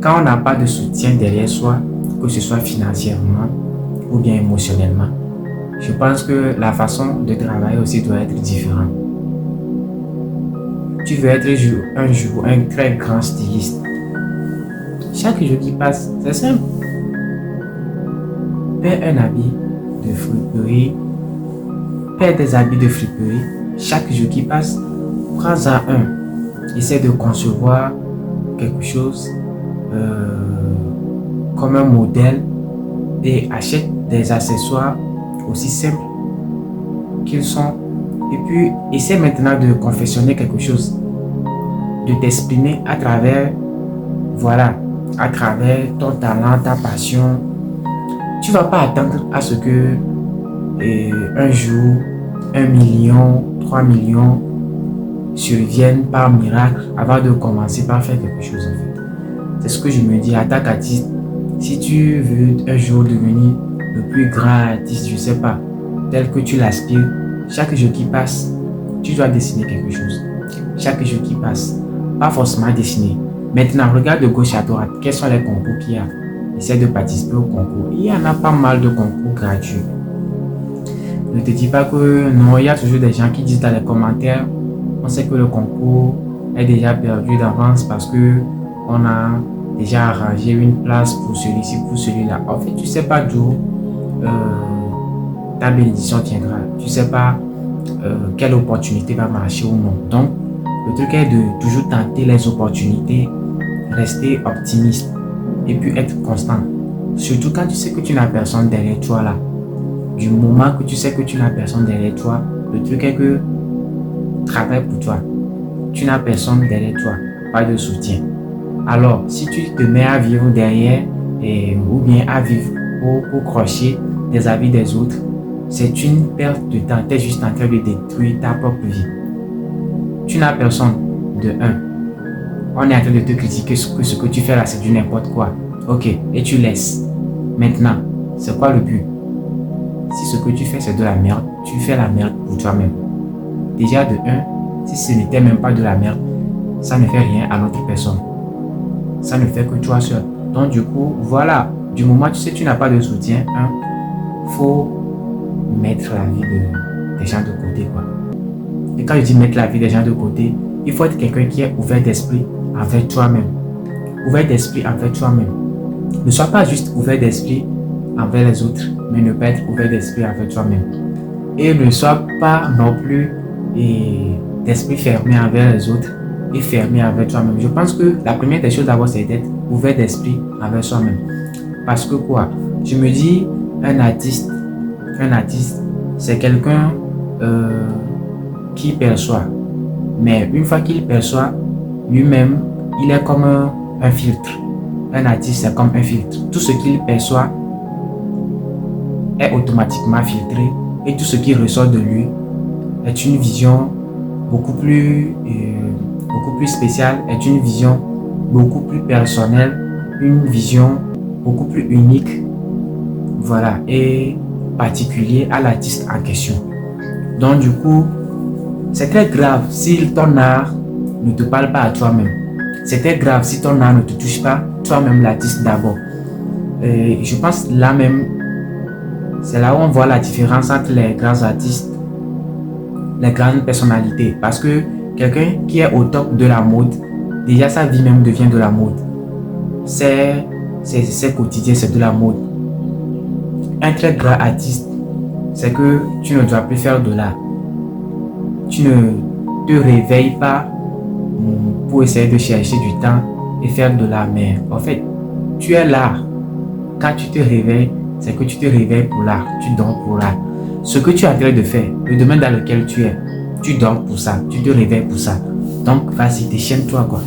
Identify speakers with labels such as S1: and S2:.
S1: quand on n'a pas de soutien derrière soi, que ce soit financièrement ou bien émotionnellement, je pense que la façon de travailler aussi doit être différente. Tu veux être un jour un très grand styliste. Chaque jour qui passe, c'est simple. Paie un habit de friperie, paie des habits de friperie. Chaque jour qui passe, prends-en un. Essaie de concevoir quelque chose comme un modèle et achète des accessoires aussi simples qu'ils sont. Et puis, essaie maintenant de confectionner quelque chose, de t'exprimer à travers, voilà, à travers ton talent, ta passion. Tu ne vas pas attendre à ce que un jour, 1 million, 3 millions surviennent par miracle avant de commencer par faire quelque chose en fait. C'est ce que je me dis à ta artiste. Si tu veux un jour devenir le plus grand artiste, je ne sais pas, tel que tu l'aspires, chaque jour qui passe, tu dois dessiner quelque chose. Chaque jour qui passe, pas forcément dessiner. Maintenant, regarde de gauche à droite, quels sont les concours qu'il y a. Essaie de participer au concours. Il y en a pas mal de concours gratuits. Ne te dis pas que non, il y a toujours des gens qui disent dans les commentaires, on sait que le concours est déjà perdu d'avance parce que on a déjà arrangé une place pour celui-ci, pour celui-là. En fait, tu sais pas d'où ta bénédiction tiendra. Tu sais pas quelle opportunité va marcher ou non. Donc, le truc est de toujours tenter les opportunités, rester optimiste et puis être constant. Surtout quand tu sais que tu n'as personne derrière toi là. Du moment que tu sais que tu n'as personne derrière toi, le truc est que travaille pour toi. Tu n'as personne derrière toi, pas de soutien. Alors, si tu te mets à vivre derrière ou bien à vivre au crochet des avis des autres, c'est une perte de temps. Tu es juste en train de détruire ta propre vie. Tu n'as personne de un. On est en train de te critiquer que ce que tu fais là, c'est du n'importe quoi. Ok, et tu laisses. Maintenant, c'est quoi le but? Si ce que tu fais, c'est de la merde, tu fais la merde pour toi-même. Déjà de un, si ce n'était même pas de la merde, ça ne fait rien à l'autre personne. Ça ne fait que toi seul. Donc du coup, voilà, du moment tu sais que tu n'as pas de soutien, faut mettre la vie des gens de côté, quoi. Et quand je dis mettre la vie des gens de côté, il faut être quelqu'un qui est ouvert d'esprit envers toi-même. Ouvert d'esprit envers toi-même. Ne sois pas juste ouvert d'esprit envers les autres, mais ne pas être ouvert d'esprit envers toi-même. Et ne sois pas non plus d'esprit fermé envers les autres et fermé envers toi-même. Je pense que la première des choses d'abord, c'est d'être ouvert d'esprit envers soi-même. Parce que quoi? Je me dis, un artiste, c'est quelqu'un qui perçoit. Mais une fois qu'il perçoit, lui-même, il est comme un filtre. Un artiste, c'est comme un filtre. Tout ce qu'il perçoit est automatiquement filtré et tout ce qui ressort de lui est une vision beaucoup plus spéciale, est une vision beaucoup plus personnelle, une vision beaucoup plus unique, voilà, et particulier à l'artiste en question. Donc du coup, c'est très grave si ton art ne te parle pas à toi-même. C'est très grave si ton art ne te touche pas toi-même, l'artiste d'abord. Je pense là même, c'est là où on voit la différence entre les grands artistes, les grandes personnalités. Parce que quelqu'un qui est au top de la mode, déjà sa vie même devient de la mode. C'est quotidien, c'est de la mode. Un très grand artiste, c'est que tu ne dois plus faire de l'art. Tu ne te réveilles pas pour essayer de chercher du temps et faire de l'art. Mais en fait, tu es l'art. Quand tu te réveilles, c'est que tu te réveilles pour l'art. Tu dors pour l'art. Ce que tu es en train de faire, le domaine dans lequel tu es, tu dors pour ça. Tu te réveilles pour ça. Donc, vas-y, déchaîne-toi, quoi.